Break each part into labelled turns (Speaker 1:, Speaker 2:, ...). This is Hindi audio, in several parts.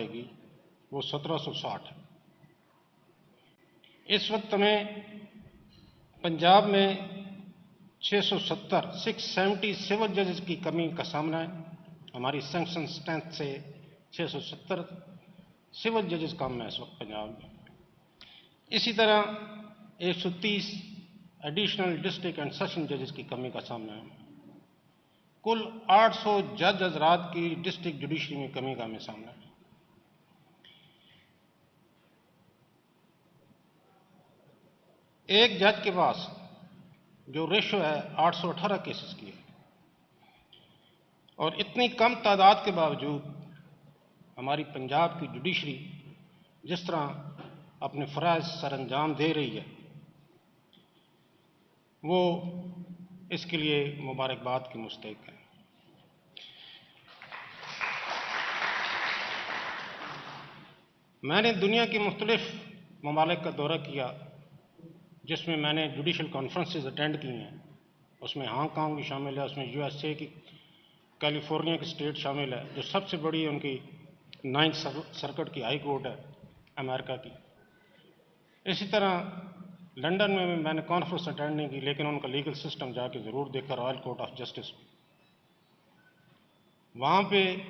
Speaker 1: जाएगी वो 1760 है। इस वक्त हमें पंजाब में 670 सिविल जजेस की कमी का सामना है। हमारी सैंक्शन स्ट्रेंथ से 670 सिविल जजेस कम है इस वक्त पंजाब में। इसी तरह 130 एडिशनल डिस्ट्रिक्ट एंड सेशन जजेस की कमी का सामना है। कुल 800 जज हजरात की डिस्ट्रिक्ट जुडिशरी में कमी का हमें सामना है। एक जज के पास जो रेशो है 818 केसेस की है, और इतनी कम तादाद के बावजूद हमारी पंजाब की जुडिशरी जिस तरह अपने फ़राइज़ सर अंजाम दे रही है, वो इसके लिए मुबारकबाद की मुस्तहिक़ है। मैंने दुनिया के मुख्तलिफ ममालिक का दौरा किया, जिसमें मैंने जुडिशल कॉन्फ्रेंसेस अटेंड की हैं। उसमें हांगकांग भी शामिल है, उसमें यूएसए की कैलिफोर्निया की स्टेट शामिल है, जो सबसे बड़ी उनकी 9th सर्किट की हाई कोर्ट है अमेरिका की। इसी तरह लंदन में मैंने कॉन्फ्रेंस अटेंड नहीं की, लेकिन उनका लीगल सिस्टम जाके ज़रूर देखा, रॉयल कोर्ट ऑफ जस्टिस। वहाँ पे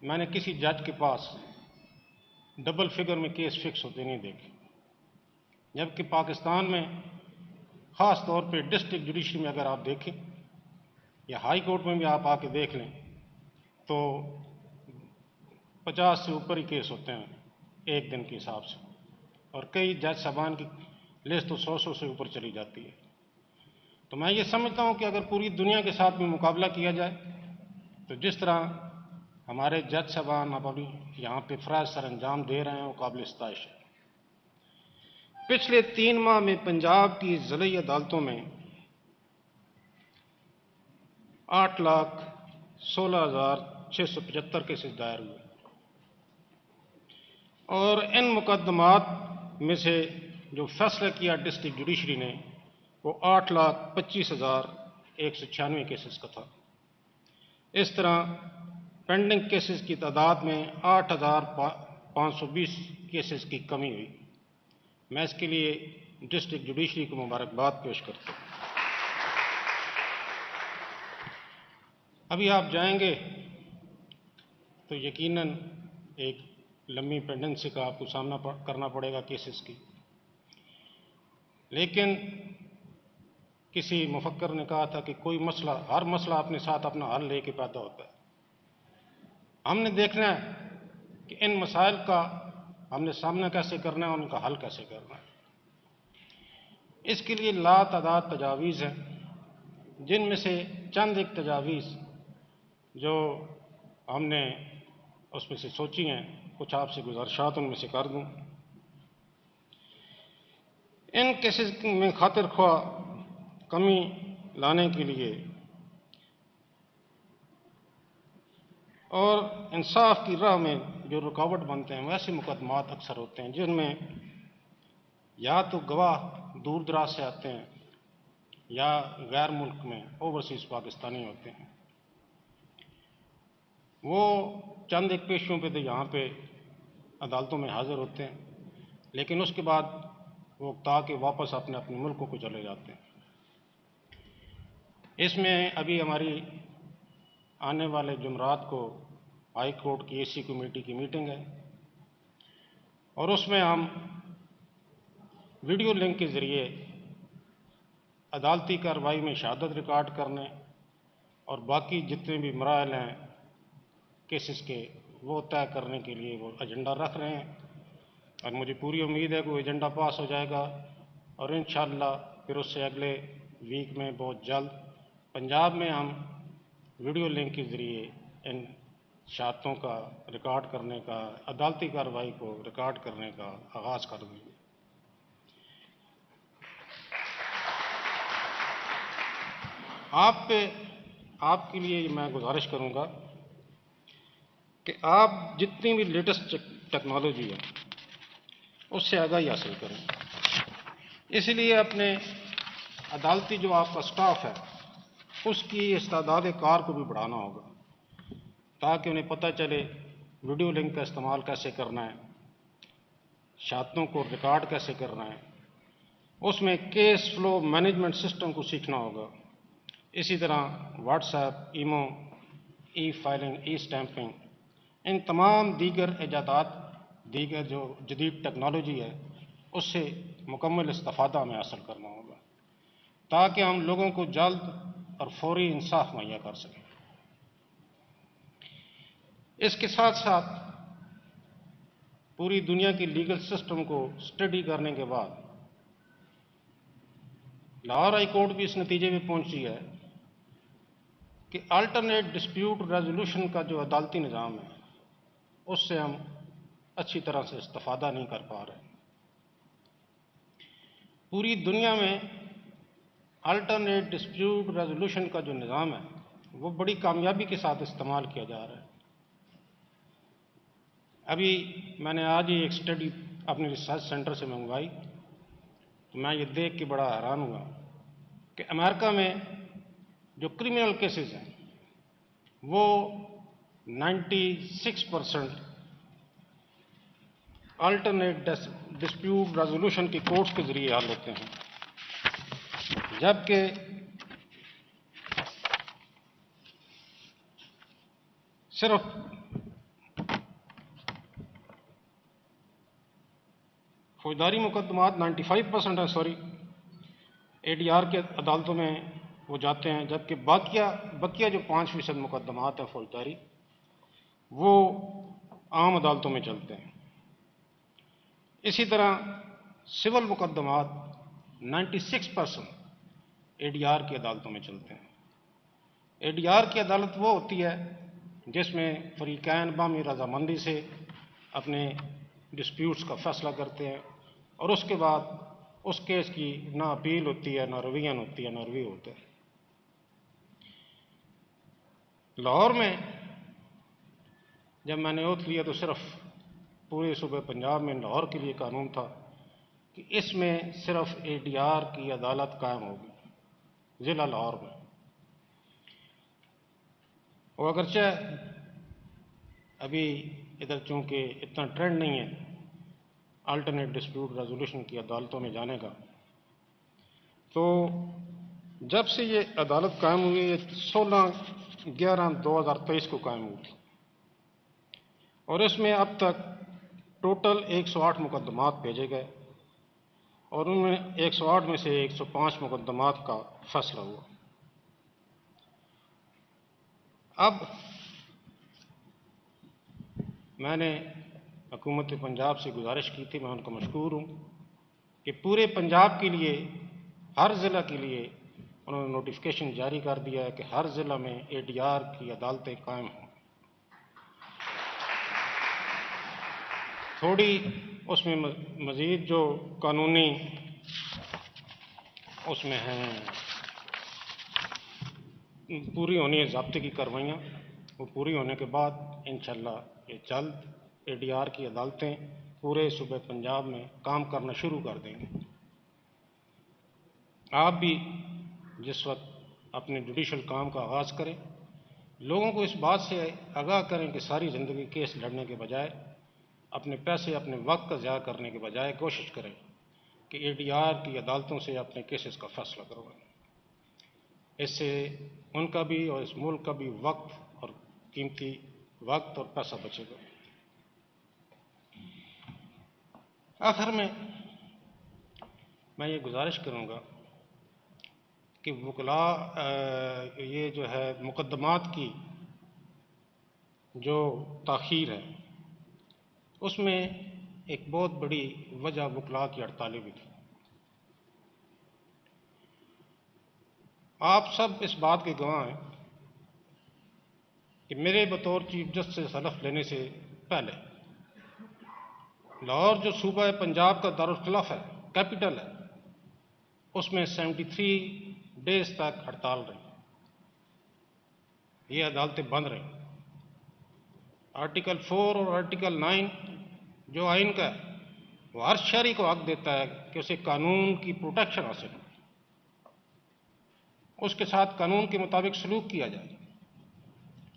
Speaker 1: मैंने किसी जज के पास डबल फिगर में केस फिक्स होते नहीं देखे, जबकि पाकिस्तान में ख़ास तौर पे डिस्ट्रिक्ट जुडिशरी में अगर आप देखें या हाई कोर्ट में भी आप आके देख लें तो 50 से ऊपर ही केस होते हैं एक दिन के हिसाब से, और कई जज साहबान की लिस्ट तो 100 से ऊपर चली जाती है। तो मैं ये समझता हूँ कि अगर पूरी दुनिया के साथ में मुकाबला किया जाए तो जिस तरह हमारे जज साहबान अभी यहाँ पे फ़राइज़ सर अंजाम दे रहे हैं वो काबिल इस्ताइश है। पिछले 3 माह में पंजाब की ज़िली अदालतों में 8,16,675 केसेस दायर हुए, और इन मुकदमात में से जो फैसला किया डिस्ट्रिक्ट जुडिशरी ने वो 8,25,196 केसेस का था। इस तरह पेंडिंग केसेस की तादाद में 8,520 केसेस की कमी हुई। मैं इसके लिए डिस्ट्रिक्ट जुडिशरी को मुबारकबाद पेश करता हूँ। अभी आप जाएंगे तो यकीनन एक लंबी पेंडेंसी का आपको सामना करना पड़ेगा केसेस की, लेकिन किसी मुफक्कर ने कहा था कि हर मसला अपने साथ अपना हल लेके पैदा होता है। हमने देखना है कि इन मसाइल का हमने सामना कैसे करना है, उनका हल कैसे करना है। इसके लिए लातादाद तजावीज़ हैं, जिनमें से चंद एक तजावीज़ जो हमने उसमें से सोची हैं, कुछ आपसे गुजारिशात उनमें से कर दूं। इन केसेस में खातिर ख्वाह कमी लाने के लिए और इंसाफ की राह में जो रुकावट बनते हैं, वैसे मुकदमात अक्सर होते हैं जिनमें या तो गवाह दूर दराज से आते हैं या गैर मुल्क में ओवरसीज़ पाकिस्तानी होते हैं। वो चंद एक पेशियों पे तो यहाँ पे अदालतों में हाजिर होते हैं, लेकिन उसके बाद वो ताकि वापस अपने अपने मुल्कों को चले जाते हैं। इसमें अभी हमारी आने वाले जुमरात को हाई कोर्ट की एसी कमेटी की मीटिंग है, और उसमें हम वीडियो लिंक के ज़रिए अदालती कार्रवाई में शहादत रिकॉर्ड करने और बाकी जितने भी मराहल हैं केसेस के वो तय करने के लिए वो एजेंडा रख रहे हैं, और मुझे पूरी उम्मीद है कि वो एजेंडा पास हो जाएगा, और इंशाअल्लाह फिर उससे अगले वीक में बहुत जल्द पंजाब में हम वीडियो लिंक के ज़रिए इन शहादतों का रिकॉर्ड करने का, अदालती कार्रवाई को रिकॉर्ड करने का आगाज़ कर देंगे। आपके लिए मैं गुजारिश करूंगा कि आप जितनी भी लेटेस्ट टेक्नोलॉजी है उससे आगाही हासिल करें। इसलिए अपने अदालती जो आपका स्टाफ है उसकी इस्तादाद कार को भी बढ़ाना होगा, ताकि उन्हें पता चले वीडियो लिंक का इस्तेमाल कैसे करना है, शहादतों को रिकॉर्ड कैसे करना है, उसमें केस फ्लो मैनेजमेंट सिस्टम को सीखना होगा। इसी तरह व्हाट्सएप, ईमो, ई फाइलिंग, ई स्टैंपिंग, इन तमाम दीगर इजादात, दीगर जो जदीद टेक्नोलॉजी है, उससे मुकम्मल इस्तिफादा हमें हासिल करना होगा ताकि हम लोगों को जल्द और फौरी इंसाफ मुहैया कर सकें। इसके साथ साथ पूरी दुनिया की लीगल सिस्टम को स्टडी करने के बाद लाहौर हाई कोर्ट भी इस नतीजे में पहुंची है कि अल्टरनेट डिस्प्यूट रेजोल्यूशन का जो अदालती निज़ाम है, उससे हम अच्छी तरह से इस्तिफादा नहीं कर पा रहे। पूरी दुनिया में अल्टरनेट डिस्प्यूट रेजोल्यूशन का जो निज़ाम है, वो बड़ी कामयाबी के साथ इस्तेमाल किया जा रहा है। अभी मैंने आज ही एक स्टडी अपने रिसर्च सेंटर से मंगवाई, तो मैं ये देख के बड़ा हैरान हुआ कि अमेरिका में जो क्रिमिनल केसेस हैं वो 96% अल्टरनेट डिस्प्यूट रेजोल्यूशन की कोर्ट्स के जरिए हल होते हैं, जबकि सिर्फ फौजदारी मुकदमात 95% है, ADR के अदालतों में वो जाते हैं, जबकि बकिया जो 5% मुकदमात हैं फौजदारी, वो आम अदालतों में चलते हैं। इसी तरह सिविल मुकदमात 96% ADR की अदालतों में चलते हैं। ADR की अदालत वो होती है जिसमें फरीकैन बामी रजामंदी से अपने डिस्प्यूट्स का फैसला करते हैं और उसके बाद उस केस की ना अपील होती है, ना रिवीजन होती है, ना रिव्यू होता है। लाहौर में जब मैंने ओथ लिया तो सिर्फ पूरे सूबे पंजाब में लाहौर के लिए कानून था कि इसमें सिर्फ ADR की अदालत कायम होगी ज़िला लाहौर में। और अगरचे अभी इधर चूंकि इतना ट्रेंड नहीं है अल्टरनेट डिस्प्यूट रेजोल्यूशन की अदालतों में जाने का, तो जब से ये अदालत कायम हुई, ये 16/11/2023 को कायम हुई थी और इसमें अब तक टोटल 108 मुकदमात भेजे गए और उनमें 108 में से 105 मुकदमात का फैसला हुआ। अब मैंने हुकूमत पंजाब से गुजारिश की थी, मैं उनको मशकूर हूँ कि पूरे पंजाब के लिए हर ज़िला के लिए उन्होंने नोटिफिकेशन जारी कर दिया है कि हर ज़िला में ADR की अदालतें कायम हों। थोड़ी उसमें मज़ीद जो कानूनी उसमें हैं पूरी होनी है, ज़ाब्ते की कार्रवाइयाँ, वो पूरी होने के बाद इंशाअल्लाह ये जल्द ADR की अदालतें पूरे सूबे पंजाब में काम करना शुरू कर देंगे। आप भी जिस वक्त अपने जुडिशल काम का आगाज़ करें, लोगों को इस बात से आगाह करें कि सारी ज़िंदगी केस लड़ने के बजाय, अपने पैसे अपने वक्त का ज़ाया करने के बजाय कोशिश करें कि ADR की अदालतों से अपने केसेस का फैसला करवाएं। इससे उनका भी और इस मुल्क का भी वक्त और कीमती वक्त और पैसा बचेगा। आखिर में मैं ये गुजारिश करूँगा कि वकला ये जो है मुकदमात की जो ताख़ीर है, उसमें एक बहुत बड़ी वजह वकला की हड़तालें भी थी। आप सब इस बात के गवाह हैं कि मेरे बतौर चीफ जस्टिस हलफ लेने से पहले लाहौर जो सूबा पंजाब का दारुल खिलाफ है, कैपिटल है, उसमें 73 डेज तक हड़ताल रही, ये अदालतें बंद रही। आर्टिकल 4 और आर्टिकल 9 जो आइन का है, वो हर शहरी को हक देता है कि उसे कानून की प्रोटेक्शन हासिल हो, उसके साथ कानून के मुताबिक सलूक किया जाए,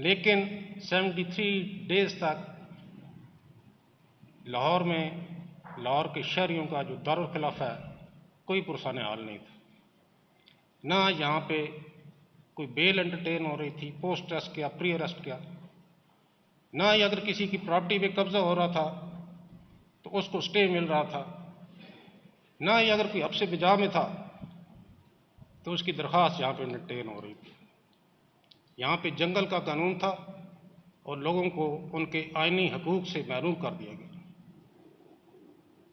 Speaker 1: लेकिन 73 डेज तक लाहौर में लाहौर के शहरियों का जो दारुल खिलाफ है, कोई पुरसान हाल नहीं था। ना यहाँ पे कोई बेल एंटरटेन हो रही थी, पोस्ट अरेस्ट किया, प्री अरेस्ट किया, ना ही अगर किसी की प्रॉपर्टी पे कब्जा हो रहा था तो उसको स्टे मिल रहा था, ना ही अगर कोई हब्से बिजा में था तो उसकी दरख्वास्त यहाँ पे एंटरटेन हो रही थी। यहाँ पे जंगल का कानून था और लोगों को उनके आईनी हकूक से महरूम कर दिया गया।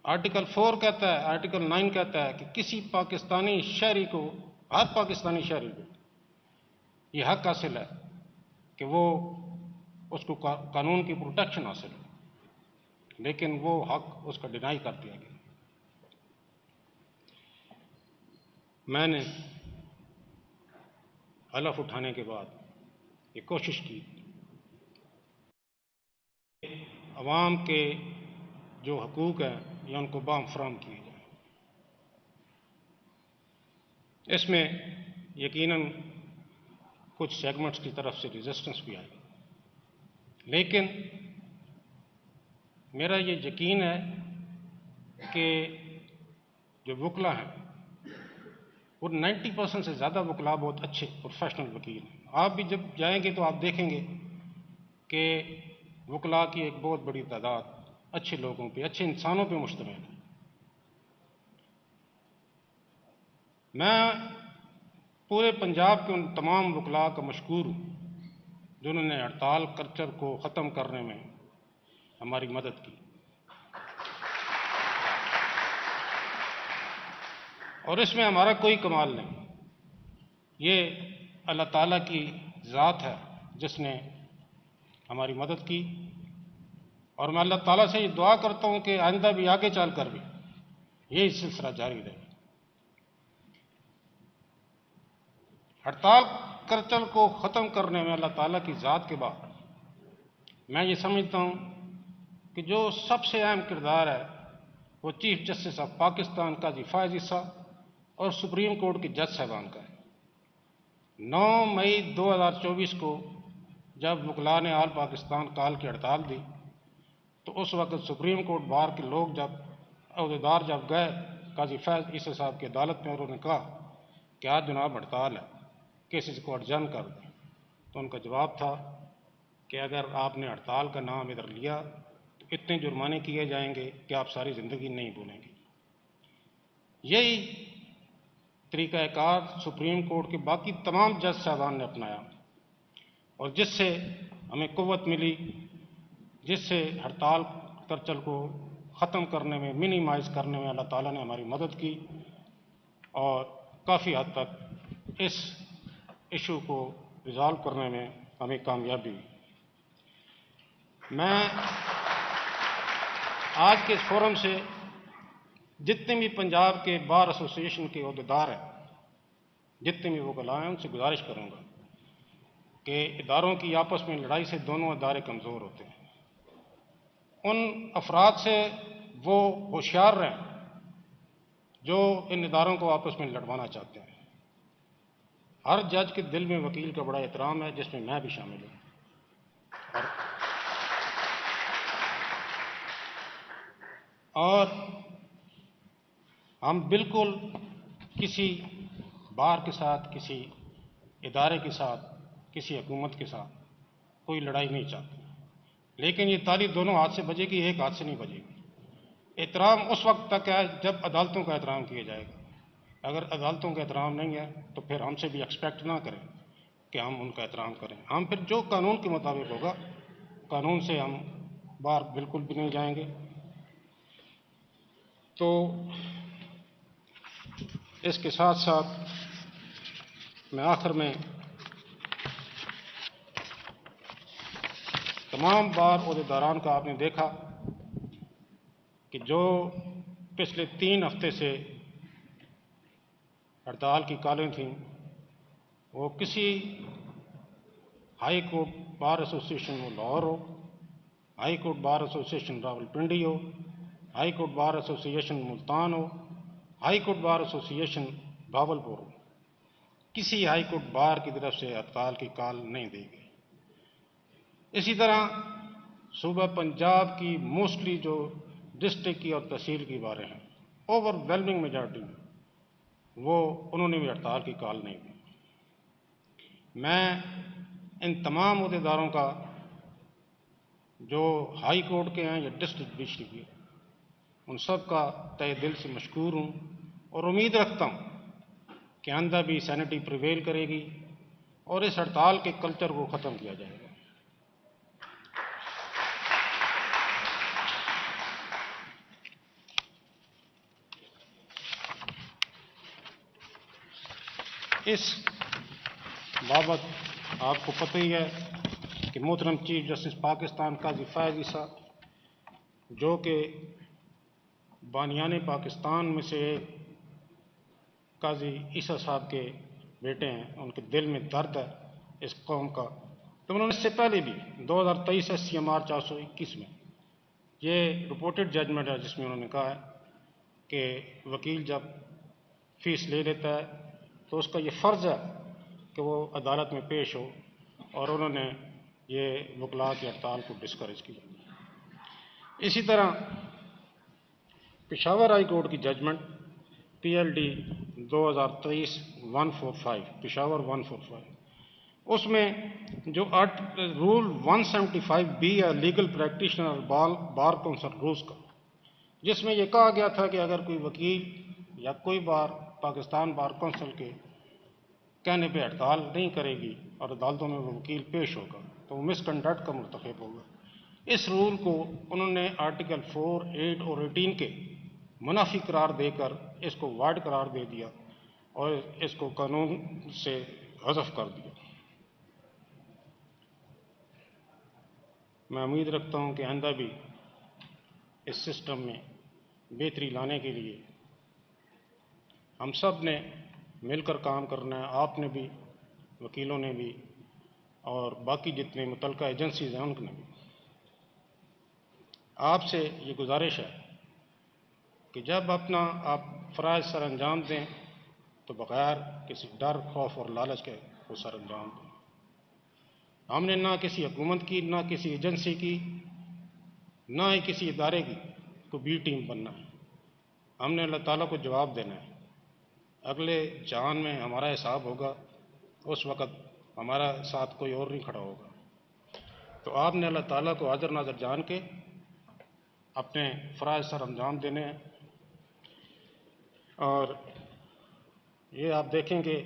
Speaker 1: आर्टिकल 4 कहता है, आर्टिकल 9 कहता है कि किसी पाकिस्तानी शहरी को, हर पाकिस्तानी शहरी को यह हक हासिल है कि वो उसको कानून की प्रोटेक्शन हासिल हो, लेकिन वो हक उसका डिनाई कर दिया गया। मैंने हलफ उठाने के बाद ये कोशिश की अवाम के जो हकूक हैं या उनको बाम फराम किए जाए। इसमें यकीनन कुछ सेगमेंट्स की तरफ से रेजिस्टेंस भी आई, लेकिन मेरा ये यकीन है कि जो वकला हैं वो 90% से ज़्यादा वकला बहुत अच्छे प्रोफेशनल वकील हैं। आप भी जब जाएंगे तो आप देखेंगे कि वकला की एक बहुत बड़ी तादाद अच्छे लोगों पे, अच्छे इंसानों पे मुश्तमिल है। मैं पूरे पंजाब के उन तमाम वकला का मशकूर हूँ जिन्होंने हड़ताल कल्चर को ख़त्म करने में हमारी मदद की, और इसमें हमारा कोई कमाल नहीं, ये अल्लाह ताला की ज़ात है जिसने हमारी मदद की। और मैं अल्लाह ताला से ये दुआ करता हूँ कि आइंदा भी, आगे चलकर भी यही सिलसिला जारी रहे। हड़ताल कल्चर को ख़त्म करने में अल्लाह ताला की ज़ात के बाद मैं ये समझता हूँ कि जो सबसे अहम किरदार है वो चीफ जस्टिस ऑफ पाकिस्तान काजी फ़ायज़ ईसा और सुप्रीम कोर्ट के जज साहबान का है। 9 मई 2024 को जब वकला ने आल पाकिस्तान काल की हड़ताल दी तो उस वक्त सुप्रीम कोर्ट बार के लोग, जब अहदेदार जब गए काजी फ़ायज़ ईसा साहब की अदालत में, उन्होंने कहा कि आज जनाब हड़ताल है, केसेस को अर्जन कर दें, तो उनका जवाब था कि अगर आपने हड़ताल का नाम इधर लिया तो इतने जुर्माने किए जाएंगे कि आप सारी ज़िंदगी नहीं भूलेंगे। यही तरीक़ाकार सुप्रीम कोर्ट के बाकी तमाम जज साहबान ने अपनाया और जिससे हमें क़ुव्वत मिली, जिससे हड़ताल कल्चर को ख़त्म करने में, मिनिमाइज़ करने में अल्लाह ताला ने हमारी मदद की और काफ़ी हद तक इस इशू को रिज़ॉल्व करने में हमें कामयाबी हुई। मैं आज के इस फोरम से जितने भी पंजाब के बार एसोसिएशन के अहदेदार हैं, जितने भी वकला हैं, उनसे गुजारिश करूँगा कि इदारों की आपस में लड़ाई से दोनों इदारे कमज़ोर होते हैं। उन अफराद से वो होशियार रहें जो इन इदारों को आपस में लड़वाना चाहते हैं। हर जज के दिल में वकील का बड़ा एहतराम है, जिसमें मैं भी शामिल हूँ। और हम बिल्कुल किसी बार के साथ, किसी इदारे के साथ, किसी हुकूमत के साथ कोई लड़ाई नहीं चाहते, लेकिन ये ताली दोनों हाथ से बजेगी, एक हाथ से नहीं बजेगी। एहतराम उस वक्त तक है जब अदालतों का एहतराम किया जाएगा। अगर अदालतों का एहतराम नहीं है तो फिर हमसे भी एक्सपेक्ट ना करें कि हम उनका एहतराम करें। हम फिर जो कानून के मुताबिक होगा, कानून से हम बाहर बिल्कुल भी नहीं जाएंगे। तो इसके साथ साथ मैं आखिर में तमाम बार अहदेदारान का आपने देखा कि जो पिछले 3 हफ्ते से हड़ताल की कॉलें थीं, वो किसी हाई कोर्ट बार एसोसिएशन वो लाहौर हो, high court bar association Rawalpindi हो, high court bar association Multan हो, high court bar association Bahawalpur हो, किसी हाई कोर्ट बार की तरफ से हड़ताल की कॉल नहीं दी गई। इसी तरह सूबा पंजाब की मोस्टली जो डिस्ट्रिक्ट की और तहसील की बारे हैं, ओवरवेलमिंग मेजॉरिटी में वो उन्होंने भी हड़ताल की कॉल नहीं दी। मैं इन तमाम अहदेदारों का, जो हाई कोर्ट के हैं या डिस्ट्रिक्ट मजिस्ट्रेट के, उन सब का तहे दिल से मशकूर हूँ और उम्मीद रखता हूँ कि आइंदा भी सैनिटी प्रिवेल करेगी और इस हड़ताल के कल्चर को ख़त्म किया जाएगा। इस बाबत आपको पता ही है कि मोहतरम चीफ जस्टिस पाकिस्तान काजी फैज़ ईसा, जो कि बानियाने पाकिस्तान में से काजी ईसा साहब के बेटे हैं, उनके दिल में दर्द है इस कौम का। तो उन्होंने इससे पहले भी 2023 CMR 421 में ये रिपोर्टेड जजमेंट है, जिसमें उन्होंने कहा है कि वकील जब फीस ले लेता है तो उसका ये फ़र्ज़ है कि वो अदालत में पेश हो, और उन्होंने ये वकला की हड़ताल को डिस्करेज किया। इसी तरह पेशावर हाई कोर्ट की जजमेंट PLD 2023-145 पेशावर 145, उसमें जो रूल 175B है legal practitioner bar council rules का, जिसमें यह कहा गया था कि अगर कोई वकील या कोई बार पाकिस्तान बार काउंसिल के कहने पे हड़ताल नहीं करेगी और अदालतों में वो वकील पेश होगा तो वो मिसकंडक्ट का मुर्तकब होगा। इस रूल को उन्होंने आर्टिकल 4, 8 और 18 के मुनाफी करार देकर इसको वाइड करार दे दिया और इसको कानून से हज़फ कर दिया। मैं उम्मीद रखता हूँ कि आइंदा भी इस सिस्टम में बेहतरी लाने के लिए हम सब ने मिलकर काम करना है। आपने भी, वकीलों ने भी, और बाकी जितने मुतल्लिका एजेंसीज हैं उनने भी। आपसे ये गुजारिश है कि जब अपना आप फ़राइज़ सर अंजाम दें तो बग़ैर किसी डर, खौफ और लालच के वो सर अंजाम दें। हमने ना किसी हुकूमत की, ना किसी एजेंसी की, ना ही किसी इदारे की को बी टीम बनना है। हमने अल्लाह ताला को जवाब देना है। अगले जहान में हमारा हिसाब होगा, उस वक़्त हमारा साथ कोई और नहीं खड़ा होगा। तो आपने अल्लाह ताला को हाज़िर नाज़िर जान के अपने फ़राइज़ सर अंजाम देने हैं। और ये आप देखेंगे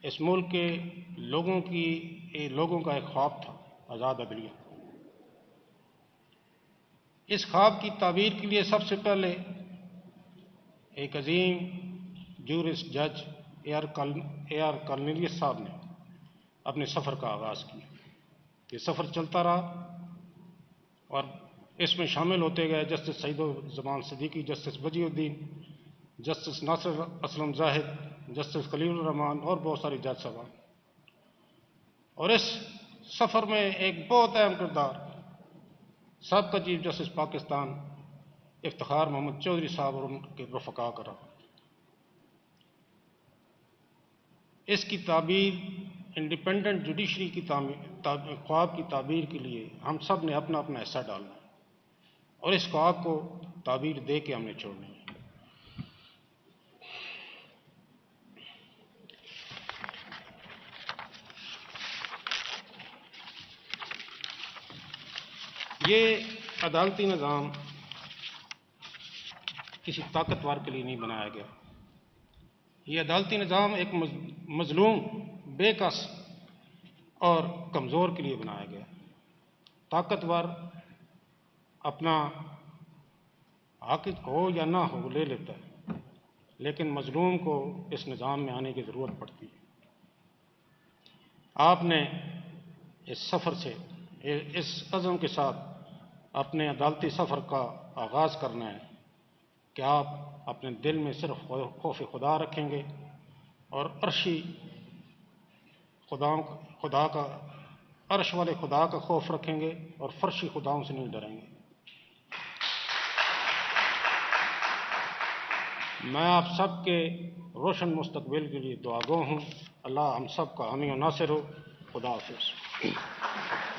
Speaker 1: इस मुल्क के लोगों का एक ख्वाब था आज़ाद अदलिया। इस ख्वाब की ताबीर के लिए सबसे पहले एक अजीम जूरिस्ट जज AR कॉर्नेलियस साहब ने अपने सफ़र का आगाज़ किया। ये सफ़र चलता रहा और इसमें शामिल होते गए justice Saeeduzzaman Siddiqui, justice Wajihuddin, justice Nasir Aslam Zahid, justice Khalilur Rahman और बहुत सारे जज साहब। और इस सफ़र में एक बहुत अहम किरदार साबका चीफ जस्टिस पाकिस्तान इफ्तिखार मोहम्मद चौधरी साहब और उनके रफ़का का रहा। इसकी ताबीर इंडिपेंडेंट जुडिशरी की ख्वाब की ताबीर के लिए हम सब ने अपना अपना हिस्सा डालना है और इस ख्वाब को ताबीर दे के हमने छोड़नी है। ये अदालती निज़ाम किसी ताकतवर के लिए नहीं बनाया गया। ये अदालती निज़ाम एक मजलूम, बेकस और कमज़ोर के लिए बनाया गया। ताकतवर अपना हक हो या ना हो ले लेता है, लेकिन मजलूम को इस निज़ाम में आने की ज़रूरत पड़ती है। आपने इस सफ़र से, इस अज़म के साथ अपने अदालती सफ़र का आगाज़ करना है कि आप अपने दिल में सिर्फ खौफ खुदा रखेंगे और अर्श वाले खुदा का खौफ रखेंगे और फर्शी खुदाओं से नहीं डरेंगे। मैं आप सब के रोशन मुस्तकबिल के लिए दुआगो हूँ। अल्लाह हम सब का हामी और नासिर हो। खुदा हाफ़िज़।